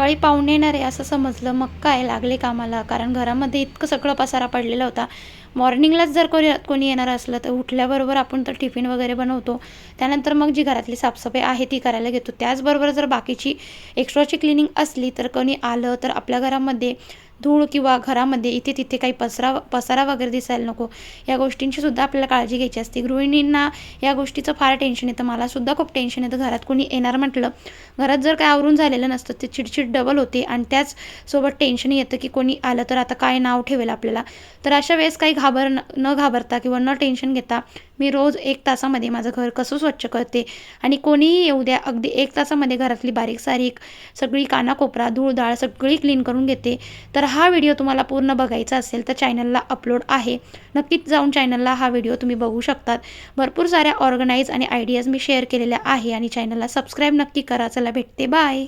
सकाळी पाहुणे येणार आहे असं समजलं, मग काय लागले कामाला. कारण घरामध्ये इतकं सगळं पसारा पडलेला होता. मॉर्निंगलाच जर कोणी येणार असलं तर उठल्याबरोबर आपण तर टिफिन वगैरे बनवतो. त्यानंतर मग जी घरातली साफसफाई आहे ती करायला घेतो. त्याचबरोबर जर बाकीची एक्स्ट्राची क्लिनिंग असली तर कोणी आलं तर आपल्या घरामध्ये धूळ किंवा घरामध्ये इथे-तिथे काही पसारा वगैरे दिसायला नको. या गोष्टींची सुद्धा आपल्याला काळजी घ्यायची असते. गृहिणींना या गोष्टीचं फार टेन्शन येतं. मलासुद्धा खूप टेन्शन येतं. घरात कोणी येणार म्हटलं, घरात जर काही आवरून झालेलं नसतं ते चिडचिड डबल होते आणि त्याचसोबत टेन्शन येतं की कोणी आलं तर आता काय नाव ठेवेल आपल्याला. तर अशा वेळेस काही न घाबरता किंवा न टेन्शन घेता मी रोज 1 तासामध्ये माझं घर कसं स्वच्छ करते आणि कोणीही येऊ द्या, अगदी 1 तासामध्ये घरातली बारीक-सारीक सगळी कानाकोपरा, धूळ-धाळ सगळी क्लीन करून घेते. तर हा व्हिडिओ तुम्हाला पूर्ण बघायचा असेल तर चॅनलला अपलोड आहे. नक्कीच जाऊन चॅनलला हा व्हिडिओ तुम्ही बघू शकतात. भरपूर साऱ्या ऑर्गनाइज आणि आयडियाज मी शेअर केलेल्या आहे आणि चॅनलला सबस्क्राईब नक्की करा. चला भेटते. बाय.